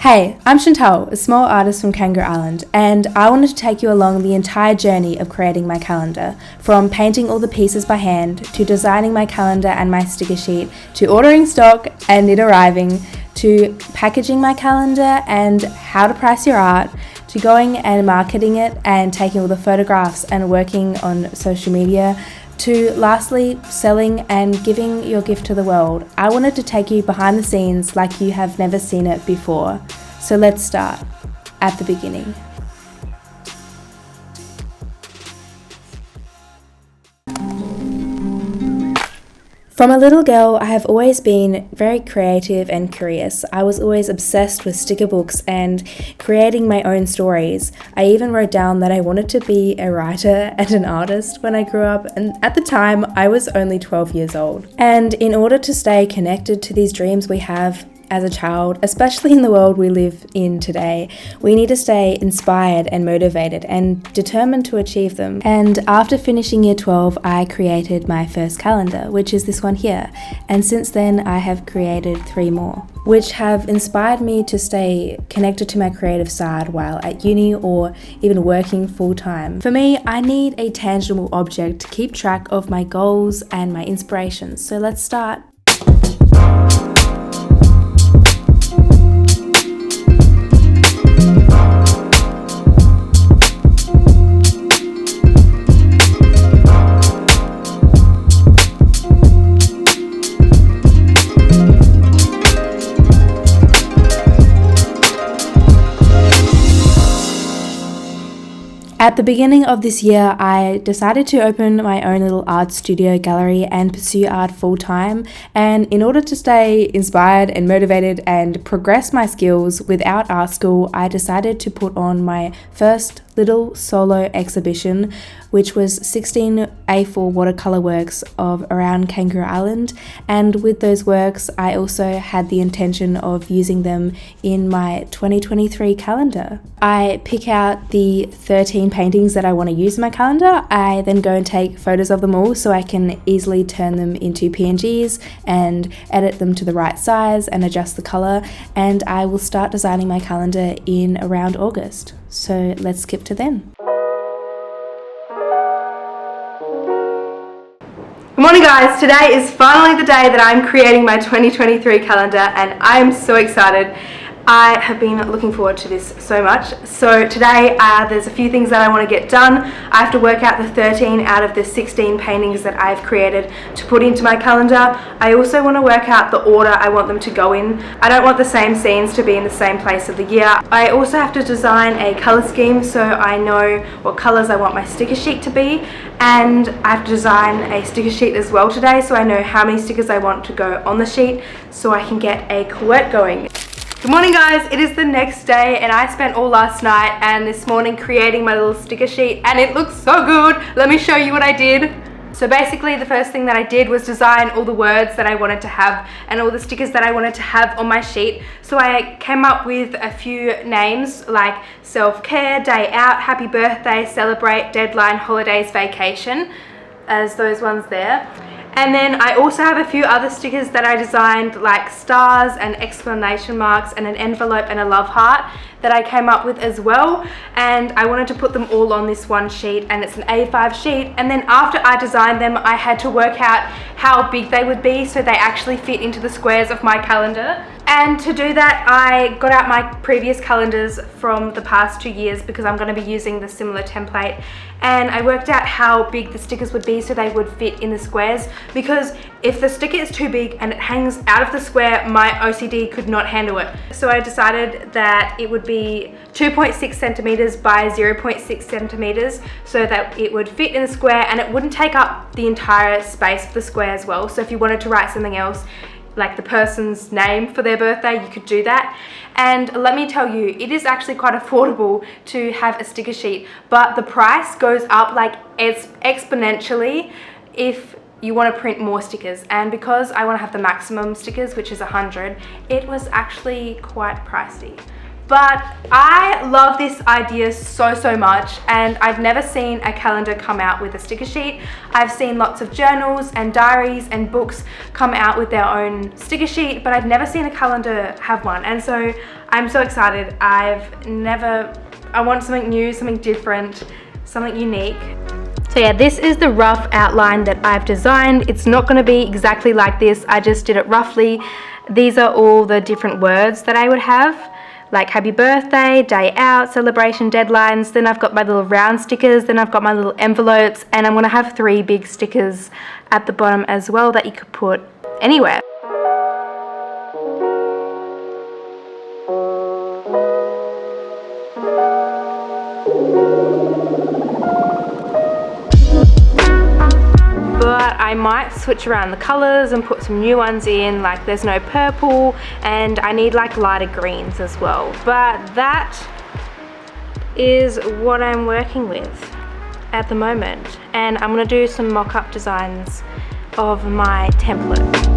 Hey, I'm Chantal, a small artist from Kangaroo Island, and I wanted to take you along the entire journey of creating my calendar, from painting all the pieces by hand, to designing my calendar and my sticker sheet, to ordering stock and it arriving, to packaging my calendar and how to price your art, to going and marketing it and taking all the photographs and working on social media, to lastly selling and giving your gift to the world. I wanted to take you behind the scenes like you have never seen it before. So let's start at the beginning. From a little girl, I have always been very creative and curious. I was always obsessed with sticker books and creating my own stories. I even wrote down that I wanted to be a writer and an artist when I grew up, and at the time I was only 12 years old. And in order to stay connected to these dreams we have as a child, especially in the world we live in today, we need to stay inspired and motivated and determined to achieve them. And after finishing year 12, I created my first calendar, which is this one here. And since then, I have created 3 more, which have inspired me to stay connected to my creative side while at uni or even working full time. For me, I need a tangible object to keep track of my goals and my inspirations. So let's start. At the beginning of this year, I decided to open my own little art studio gallery and pursue art full time. And in order to stay inspired and motivated and progress my skills without art school, I decided to put on my first little solo exhibition, which was 16 A4 watercolor works of around Kangaroo Island. And with those works, I also had the intention of using them in my 2023 calendar. I pick out the 13 paintings that I want to use in my calendar. I then go and take photos of them all so I can easily turn them into PNGs and edit them to the right size and adjust the color. And I will start designing my calendar in around August. So let's skip to then. Good morning guys, today is finally the day that I'm creating my 2023 calendar and I am so excited. I have been looking forward to this so much. So today there's a few things that I want to get done. I have to work out the 13 out of the 16 paintings that I've created to put into my calendar. I also want to work out the order I want them to go in. I don't want the same scenes to be in the same place of the year. I also have to design a color scheme so I know what colors I want my sticker sheet to be, and I have to design a sticker sheet as well today so I know how many stickers I want to go on the sheet so I can get a quilt going. Good morning guys, it is the next day and I spent all last night and this morning creating my little sticker sheet and it looks so good. Let me show you what I did. So basically the first thing that I did was design all the words that I wanted to have and all the stickers that I wanted to have on my sheet. So I came up with a few names like self-care, day out, happy birthday, celebrate, deadline, holidays, vacation, as those ones there. And then I also have a few other stickers that I designed like stars and exclamation marks and an envelope and a love heart that I came up with as well. And I wanted to put them all on this one sheet and it's an A5 sheet. And then after I designed them, I had to work out how big they would be so they actually fit into the squares of my calendar. And to do that, I got out my previous calendars from the past 2 years because I'm going to be using the similar template. And I worked out how big the stickers would be so they would fit in the squares, because if the sticker is too big and it hangs out of the square, my OCD could not handle it. So I decided that it would be 2.6 centimeters by 0.6 centimeters so that it would fit in the square and it wouldn't take up the entire space of the square as well. So if you wanted to write something else, like the person's name for their birthday, you could do that. And let me tell you, it is actually quite affordable to have a sticker sheet, but the price goes up like it's exponentially if you want to print more stickers. And because I want to have the maximum stickers, which is 100, it was actually quite pricey. But I love this idea so much, and I've never seen a calendar come out with a sticker sheet. I've seen lots of journals and diaries and books come out with their own sticker sheet, but I've never seen a calendar have one, and so I'm so excited. I want something new, something different, something unique. So yeah, this is the rough outline that I've designed. It's not going to be exactly like this, I just did it roughly. These are all the different words that I would have, like happy birthday, day out, celebration, deadlines. Then I've got my little round stickers, then I've got my little envelopes, and I'm going to have 3 big stickers at the bottom as well that you could put anywhere. But I might switch around the colors and put some new ones in, like there's no purple, and I need like lighter greens as well. But that is what I'm working with at the moment, and I'm gonna do some mock-up designs of my template.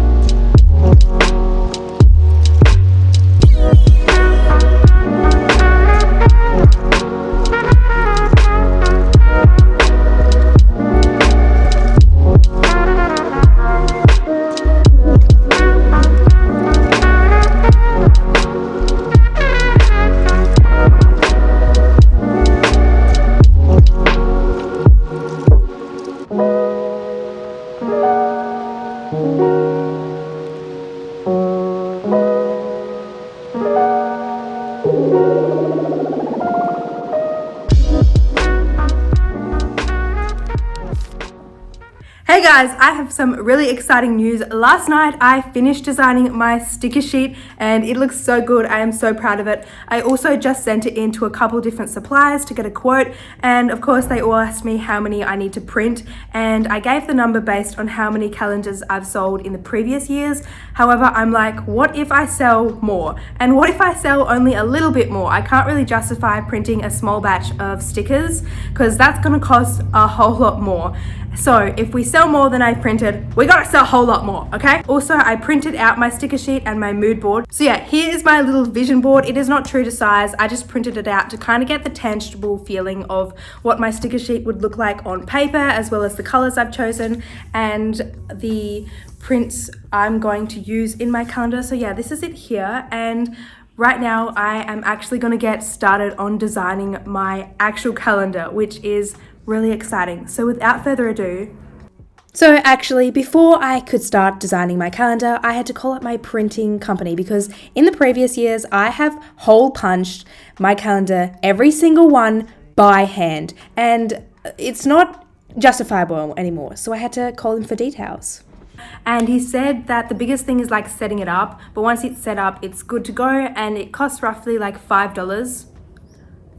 Hey guys, I have some really exciting news. Last night I finished designing my sticker sheet and it looks so good. I am so proud of it. I also just sent it in to a couple different suppliers to get a quote, and of course they all asked me how many I need to print, and I gave the number based on how many calendars I've sold in the previous years. However, I'm like, what if I sell more? And what if I sell only a little bit more? I can't really justify printing a small batch of stickers because that's gonna cost a whole lot more. So if we sell more than I printed, we gotta sell a whole lot more, okay? Also, I printed out my sticker sheet and my mood board. So yeah, here is my little vision board. It is not true to size. I just printed it out to kind of get the tangible feeling of what my sticker sheet would look like on paper, as well as the colors I've chosen and the prints I'm going to use in my calendar. So yeah, this is it here. And right now I am actually gonna get started on designing my actual calendar, which is really exciting. So without further ado, so actually before I could start designing my calendar, I had to call up my printing company because in the previous years I have hole punched my calendar, every single one by hand, and it's not justifiable anymore. So I had to call him for details. And he said that the biggest thing is like setting it up, but once it's set up, it's good to go, and it costs roughly like $5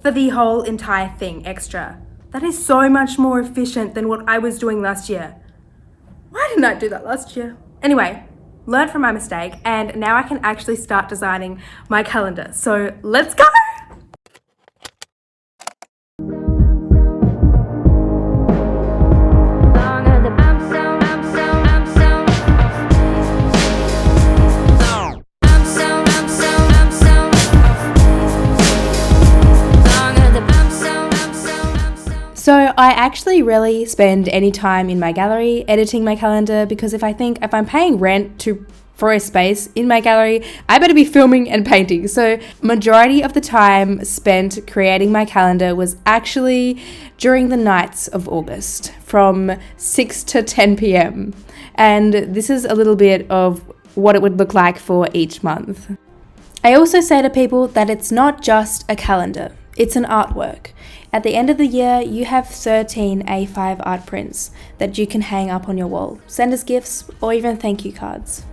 for the whole entire thing extra. That is so much more efficient than what I was doing last year. Why didn't I do that last year? Anyway, learned from my mistake, and now I can actually start designing my calendar. So let's go! So I actually rarely spend any time in my gallery editing my calendar, because if I'm paying rent for a space in my gallery, I better be filming and painting. So majority of the time spent creating my calendar was actually during the nights of August from 6 to 10 p.m. And this is a little bit of what it would look like for each month. I also say to people that it's not just a calendar, it's an artwork. At the end of the year, you have 13 A5 art prints that you can hang up on your wall, send as gifts, or even thank you cards.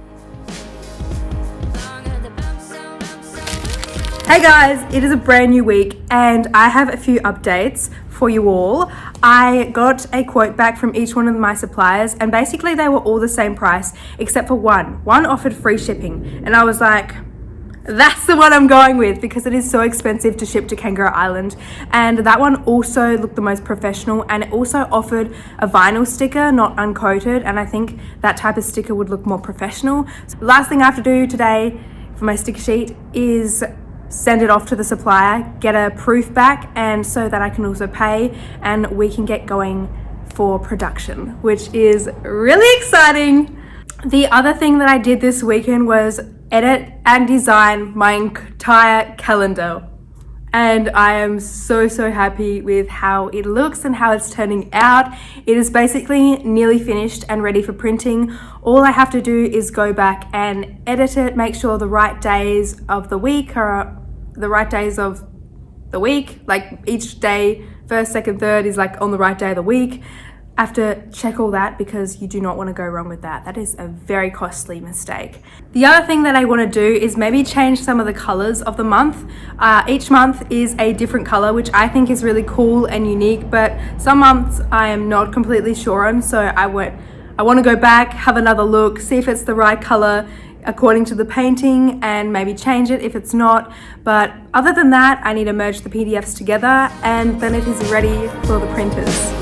Hey guys, it is a brand new week and I have a few updates for you all. I got a quote back from each one of my suppliers, and basically they were all the same price except for one. One offered free shipping, and I was like, that's the one I'm going with because it is so expensive to ship to Kangaroo Island. And that one also looked the most professional, and it also offered a vinyl sticker, not uncoated, and I think that type of sticker would look more professional. So the last thing I have to do today for my sticker sheet is send it off to the supplier, get a proof back, and so that I can also pay and we can get going for production, which is really exciting. The other thing that I did this weekend was edit and design my entire calendar. And I am so happy with how it looks and how it's turning out. It is basically nearly finished and ready for printing. All I have to do is go back and edit it, make sure the right days of the week are the right days of the week. Like each day, first, second, third is like on the right day of the week. I have to check all that because you do not want to go wrong with that. That is a very costly mistake. The other thing that I want to do is maybe change some of the colors of the month. Each month is a different color, which I think is really cool and unique, but some months I am not completely sure on, so I want to go back, have another look, see if it's the right color according to the painting and maybe change it if it's not. But other than that, I need to merge the PDFs together and then it is ready for the printers.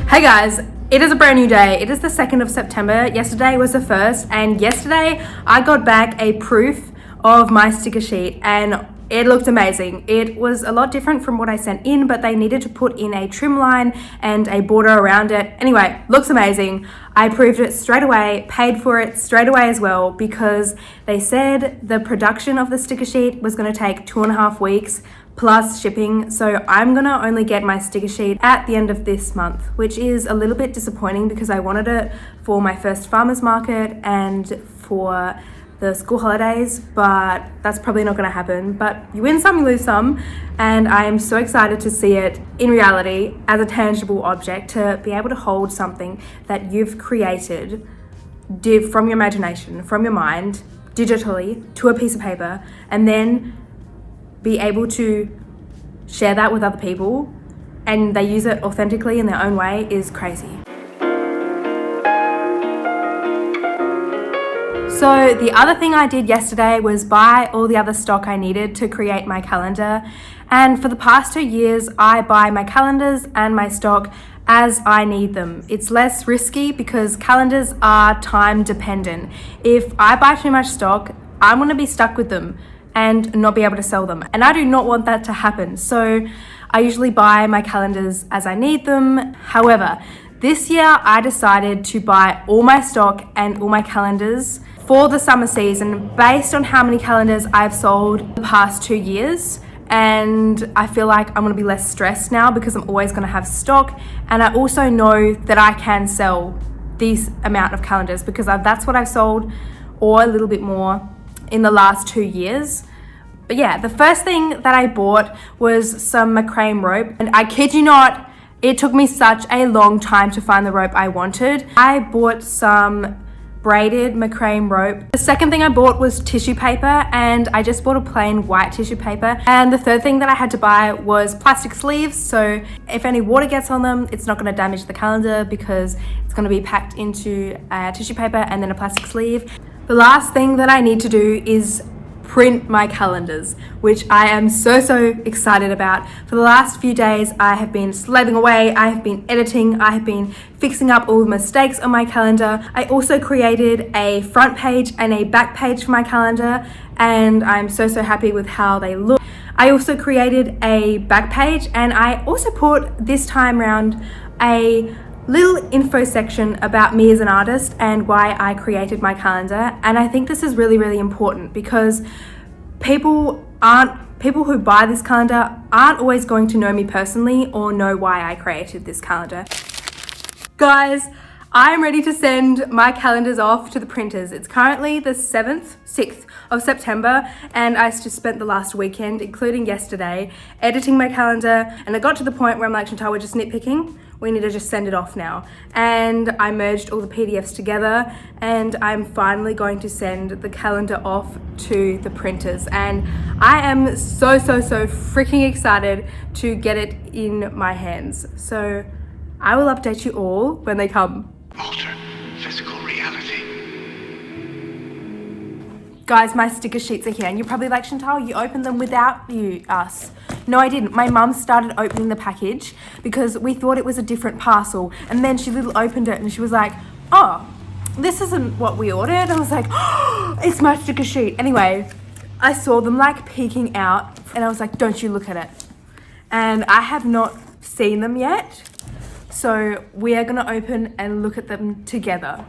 Hey guys, it is a brand new day. It is the 2nd of September. Yesterday was the 1st, and yesterday I got back a proof of my sticker sheet and it looked amazing. It was a lot different from what I sent in, but they needed to put in a trim line and a border around it. Anyway, looks amazing. I approved it straight away, paid for it straight away as well, because they said the production of the sticker sheet was going to take 2.5 weeks plus shipping. So I'm gonna only get my sticker sheet at the end of this month, which is a little bit disappointing because I wanted it for my first farmers market and for the school holidays, but that's probably not gonna happen. But you win some, you lose some, and I am so excited to see it in reality as a tangible object, to be able to hold something that you've created from your imagination, from your mind, digitally to a piece of paper, and then be able to share that with other people and they use it authentically in their own way is crazy. So the other thing I did yesterday was buy all the other stock I needed to create my calendar. And for the past 2 years, I buy my calendars and my stock as I need them. It's less risky because calendars are time dependent. If I buy too much stock, I'm gonna be stuck with them and not be able to sell them. And I do not want that to happen. So I usually buy my calendars as I need them. However, this year I decided to buy all my stock and all my calendars for the summer season based on how many calendars I've sold the past 2 years. And I feel like I'm gonna be less stressed now because I'm always gonna have stock. And I also know that I can sell this amount of calendars because that's what I've sold, or a little bit more, in the last 2 years. But yeah, the first thing that I bought was some macrame rope, and I kid you not, it took me such a long time to find the rope I wanted. I bought some braided macrame rope. The second thing I bought was tissue paper, and I just bought a plain white tissue paper. And the third thing that I had to buy was plastic sleeves, so if any water gets on them, it's not going to damage the calendar because it's going to be packed into tissue paper and then a plastic sleeve. The last thing that I need to do is print my calendars, which I am so excited about. For the last few days, I have been slaving away, I have been editing, I have been fixing up all the mistakes on my calendar. I also created a front page and a back page for my calendar, and I'm so happy with how they look. I also created a back page, and I also put, this time round, a little info section about me as an artist and why I created my calendar. And I think this is really important because people who buy this calendar aren't always going to know me personally or know why I created this calendar. Guys, I'm ready to send my calendars off to the printers. It's currently the 6th of September, and I just spent the last weekend, including yesterday, editing my calendar, and I got to the point where I'm like, Chantal, we're just nitpicking. We need to just send it off now. And I merged all the PDFs together, and I'm finally going to send the calendar off to the printers. And I am so freaking excited to get it in my hands. So I will update you all when they come. Alter physical reality. Guys, my sticker sheets are here, and you're probably like, Chantal, you opened them without us. No, I didn't. My mum started opening the package because we thought it was a different parcel, and then she little opened it and she was like, oh, this isn't what we ordered. I was like, oh, it's my sticker sheet. Anyway, I saw them like peeking out, and I was like, don't you look at it. And I have not seen them yet, so we are gonna open and look at them together.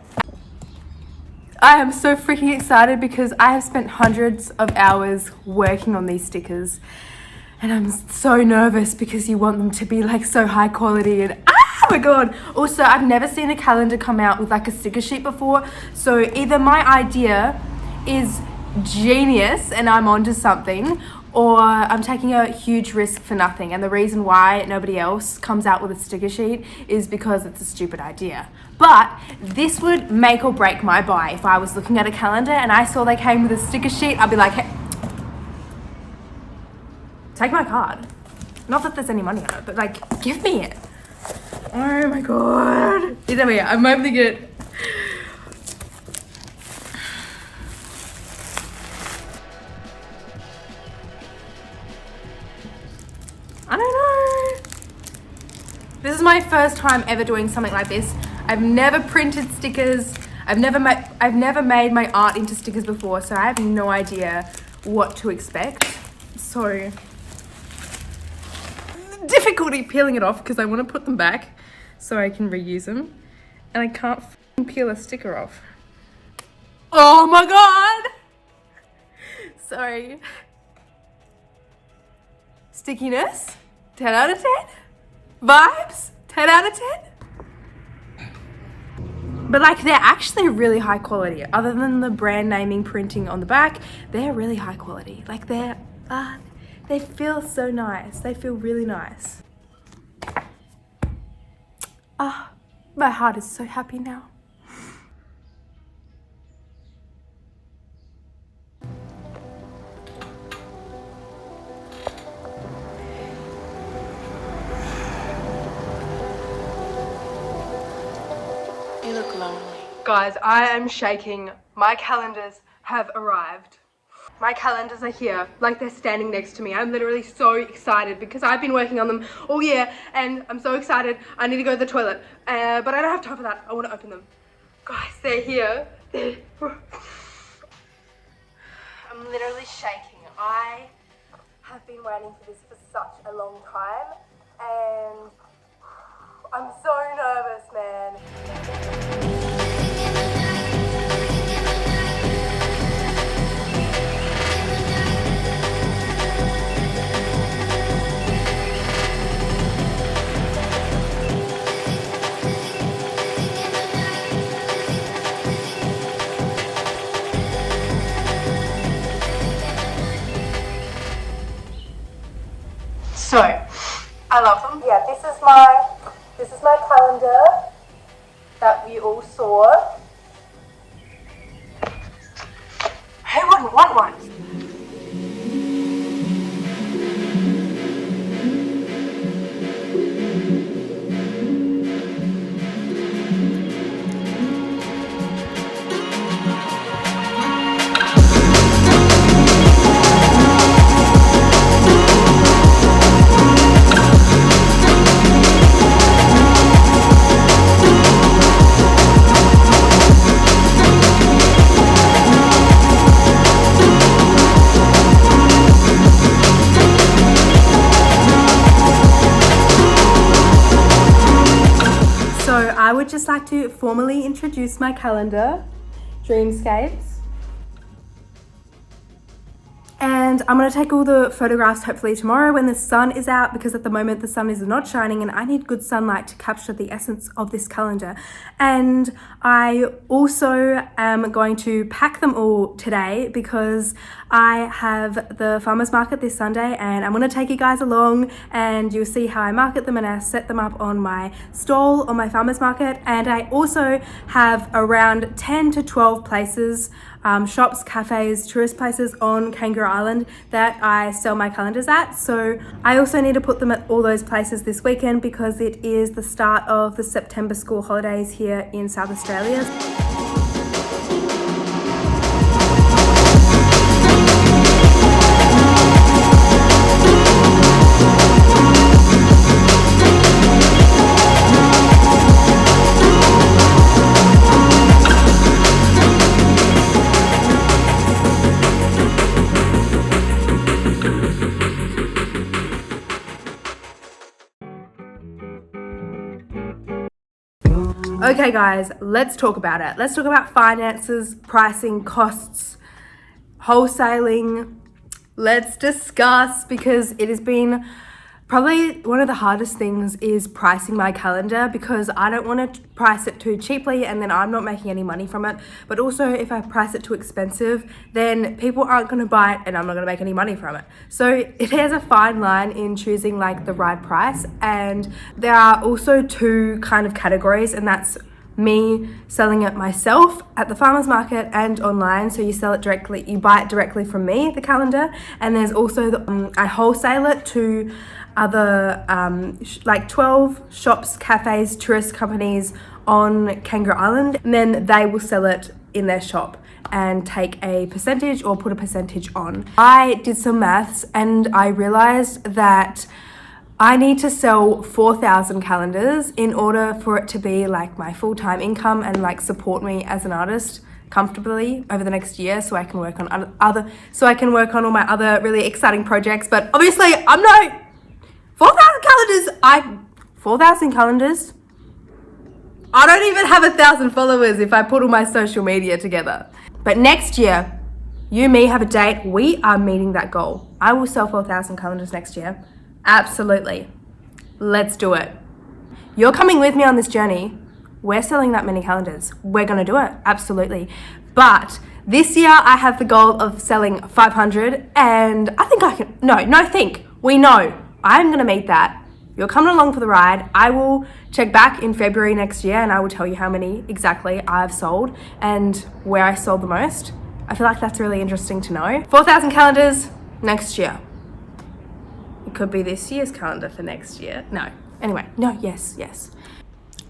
I am so freaking excited because I have spent hundreds of hours working on these stickers, and I'm so nervous because you want them to be like so high quality, and oh my god. Also, I've never seen a calendar come out with like a sticker sheet before, so either my idea is genius and I'm onto something, or I'm taking a huge risk for nothing. And the reason why nobody else comes out with a sticker sheet is because it's a stupid idea. But this would make or break my buy. If I was looking at a calendar and I saw they came with a sticker sheet, I'd be like, hey, take my card. Not that there's any money on it, but like, give me it. Oh my god. There we go. I'm opening it. I don't know. This is my first time ever doing something like this. I've never printed stickers. I've never made my art into stickers before, so I have no idea what to expect. So difficulty peeling it off because I want to put them back so I can reuse them, and I can't peel a sticker off. Oh my god! Sorry. Stickiness, 10 out of 10. Vibes, 10 out of 10. But like, they're actually really high quality. Other than the brand naming printing on the back, they're really high quality. Like they feel so nice. They feel really nice. Ah, my heart is so happy now. You look lonely. Guys, I am shaking. My calendars have arrived. My calendars are here, like they're standing next to me. I'm literally so excited because I've been working on them all year, and I'm so excited. I need to go to the toilet, but I don't have time for that. I want to open them. Guys, they're here. I'm literally shaking. I have been waiting for this for such a long time, and I'm so nervous, man. So, I love them. Yeah, this is my calendar that we all saw. Who wouldn't want one? I would just like to formally introduce my calendar, Dreamscapes. And I'm going to take all the photographs hopefully tomorrow when the sun is out, because at the moment the sun is not shining and I need good sunlight to capture the essence of this calendar. And I also am going to pack them all today because I have the farmers market this Sunday, and I'm going to take you guys along and you'll see how I market them and I set them up on my stall on my farmers market. And I also have around 10 to 12 places, shops, cafes, tourist places on Kangaroo Island that I sell my calendars at. So I also need to put them at all those places this weekend because it is the start of the September school holidays here in South Australia. Okay guys, let's talk about it. Let's talk about finances, pricing, costs, wholesaling. Let's discuss, because it has been probably one of the hardest things is pricing my calendar, because I don't want to price it too cheaply and then I'm not making any money from it. But also if I price it too expensive, then people aren't going to buy it and I'm not going to make any money from it. So it has a fine line in choosing like the right price. And there are also two kind of categories, and that's me selling it myself at the farmer's market and online. So you sell it directly, you buy it directly from me, the calendar. And there's also I wholesale it to other like 12 shops, cafes, tourist companies on Kangaroo Island, and then they will sell it in their shop and take a percentage or put a percentage on. I did some maths and I realized that I need to sell 4,000 calendars in order for it to be like my full-time income and like support me as an artist comfortably over the next year, so I can work on all my other really exciting projects. But obviously I'm not 4,000 calendars. I don't even have 1,000 followers if I put all my social media together. But next year, you and me have a date. We are meeting that goal. I will sell 4,000 calendars next year. Absolutely. Let's do it. You're coming with me on this journey. We're selling that many calendars. We're going to do it. Absolutely. But this year I have the goal of selling 500, and I think I can, we know I'm going to meet that. You're coming along for the ride. I will check back in February next year and I will tell you how many exactly I've sold and where I sold the most. I feel like that's really interesting to know. 4,000 calendars next year. It could be this year's calendar for next year. Yes.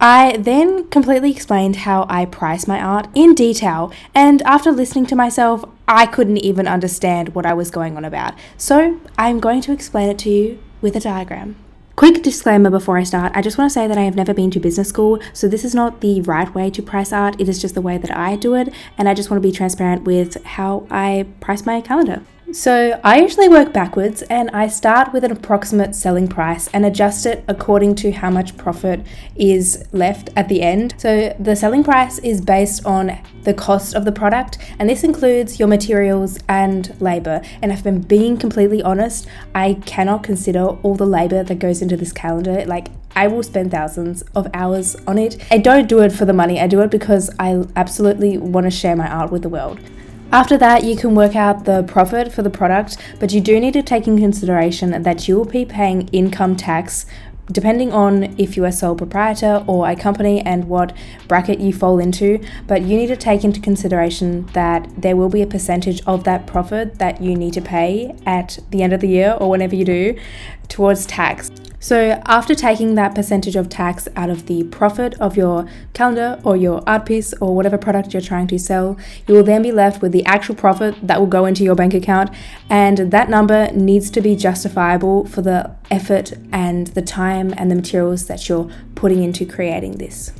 I then completely explained how I price my art in detail, and after listening to myself, I couldn't even understand what I was going on about. So I'm going to explain it to you with a diagram. Quick disclaimer before I start, I just want to say that I have never been to business school, so this is not the right way to price art, it is just the way that I do it, and I just want to be transparent with how I price my calendar. So I usually work backwards, and I start with an approximate selling price and adjust it according to how much profit is left at the end. So the selling price is based on the cost of the product, and this includes your materials and labor. And if I'm being completely honest, I cannot consider all the labor that goes into this calendar. Like, I will spend thousands of hours on it. I don't do it for the money. I do it because I absolutely want to share my art with the world. After that, you can work out the profit for the product, but you do need to take in consideration that you will be paying income tax depending on if you are sole proprietor or a company and what bracket you fall into. But you need to take into consideration that there will be a percentage of that profit that you need to pay at the end of the year or whenever you do towards tax. So after taking that percentage of tax out of the profit of your calendar or your art piece or whatever product you're trying to sell, you will then be left with the actual profit that will go into your bank account, and that number needs to be justifiable for the effort and the time and the materials that you're putting into creating this.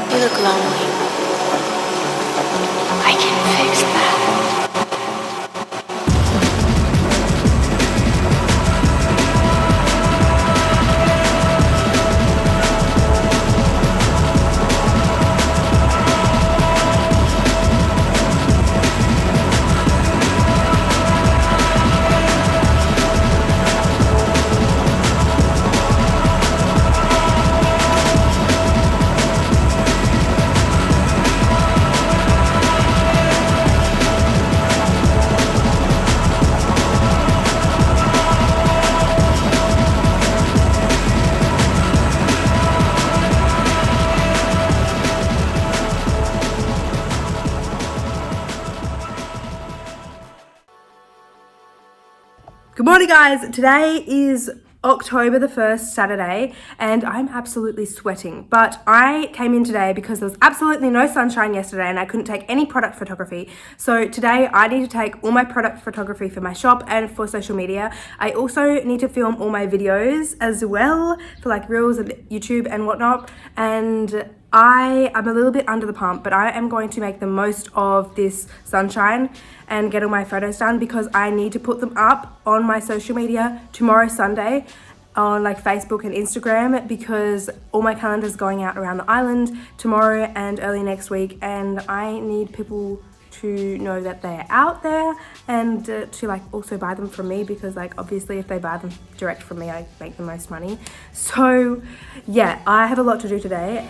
You look lonely. I can fix that. Good morning guys, today is October the 1st, Saturday, and I'm absolutely sweating. But I came in today because there was absolutely no sunshine yesterday and I couldn't take any product photography. So today I need to take all my product photography for my shop and for social media. I also need to film all my videos as well for like Reels and YouTube and whatnot. And I'm a little bit under the pump, but I am going to make the most of this sunshine and get all my photos done because I need to put them up on my social media tomorrow, Sunday, on like Facebook and Instagram, because all my calendars going out around the island tomorrow and early next week, and I need people to know that they're out there and to like also buy them from me, because like obviously if they buy them direct from me, I make the most money. So yeah, I have a lot to do today.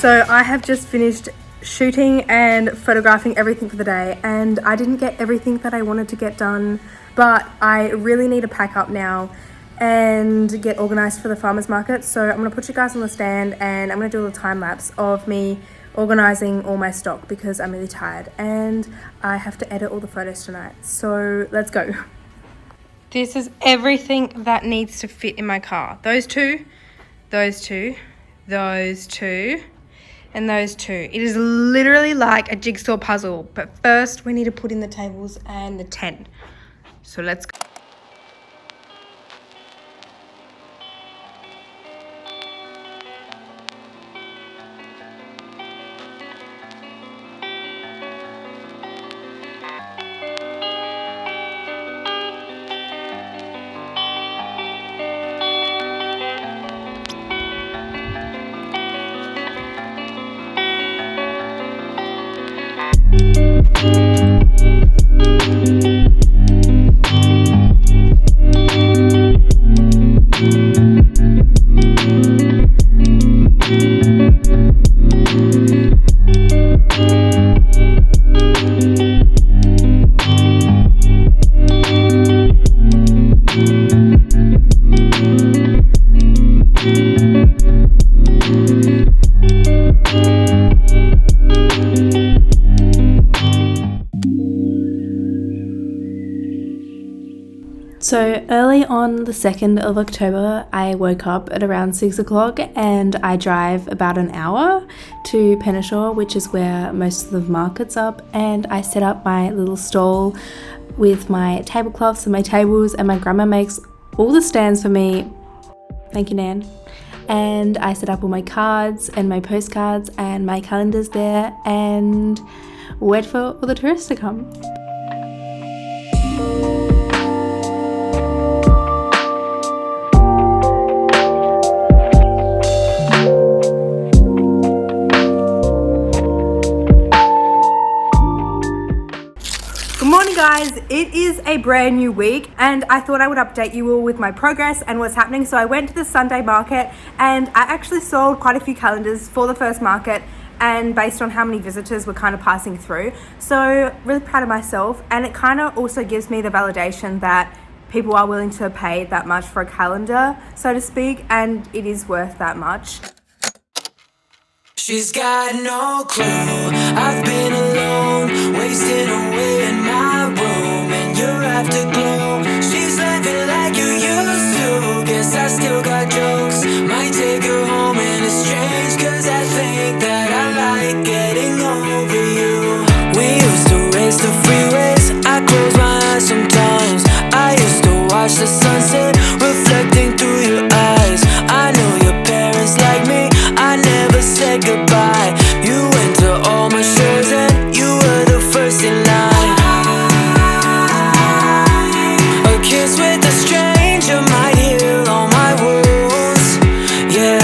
So I have just finished shooting and photographing everything for the day, and I didn't get everything that I wanted to get done, but I really need to pack up now and get organized for the farmers market. So I'm gonna put you guys on the stand and I'm gonna do a little time lapse of me organizing all my stock because I'm really tired and I have to edit all the photos tonight. So let's go. This is everything that needs to fit in my car. Those two, those two, those two, and those two. It is literally like a jigsaw puzzle, but first we need to put in the tables and the tent. So let's go. So early on the 2nd of October, I woke up at around 6 o'clock and I drive about an hour to Penishore, which is where most of the market's up, and I set up my little stall with my tablecloths and my tables, and my grandma makes all the stands for me. Thank you, Nan. And I set up all my cards and my postcards and my calendars there and wait for all the tourists to come. Good morning, guys. It is a brand new week and I thought I would update you all with my progress and what's happening. So I went to the Sunday market and I actually sold quite a few calendars for the first market, and based on how many visitors were kind of passing through. So really proud of myself, and it kind of also gives me the validation that people are willing to pay that much for a calendar, so to speak, and it is worth that much. She's got no clue. I've been alone, wasting away in my room, and you're afterglow. She's laughing like you used to. Guess I still got jokes. Might take her home, and it's strange, cause I think that I like getting over you. We used to race the freeways. I close my eyes sometimes. I used to watch the sunset reflecting through your eyes. I know your parents like me. I never said goodbye. You went to all my shows and you were the first in line. A kiss with a stranger might heal all my wounds. Yeah.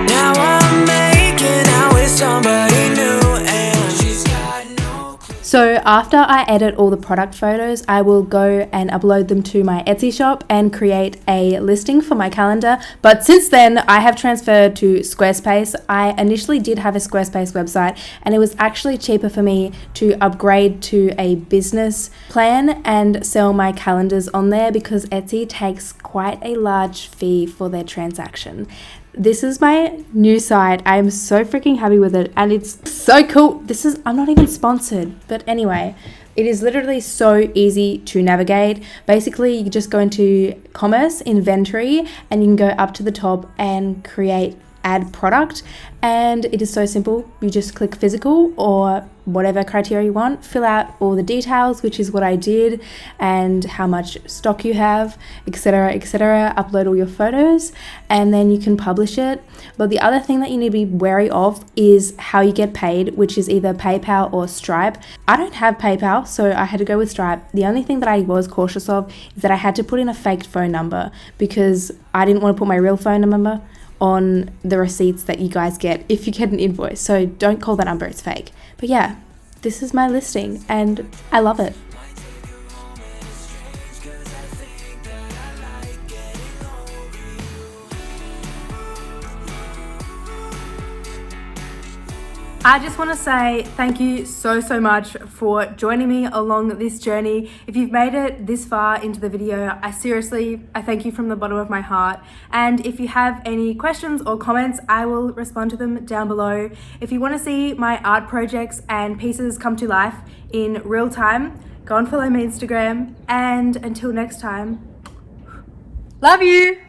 Now I'm making out with somebody new, and she's got no clue. So after I edit all the product photos, I will go and upload them to my Etsy shop and create a listing for my calendar. But since then, I have transferred to Squarespace. I initially did have a Squarespace website, and it was actually cheaper for me to upgrade to a business plan and sell my calendars on there, because Etsy takes quite a large fee for their transaction. This is my new site. I am so freaking happy with it, and it's so cool. I'm not even sponsored, but anyway, it is literally so easy to navigate. Basically, you just go into commerce, inventory, and you can go up to the top and create add product, and it is so simple. You just click physical or whatever criteria you want, fill out all the details, which is what I did, and how much stock you have, etc., etc. Upload all your photos, and then you can publish it. But the other thing that you need to be wary of is how you get paid, which is either PayPal or Stripe. I don't have PayPal, so I had to go with Stripe. The only thing that I was cautious of is that I had to put in a fake phone number, because I didn't want to put my real phone number on the receipts that you guys get if you get an invoice. So don't call that number, it's fake. But yeah, this is my listing and I love it. I just want to say thank you so much for joining me along this journey. If you've made it this far into the video, I thank you from the bottom of my heart. And if you have any questions or comments, I will respond to them down below. If you want to see my art projects and pieces come to life in real time, go and follow my Instagram. And until next time, love you!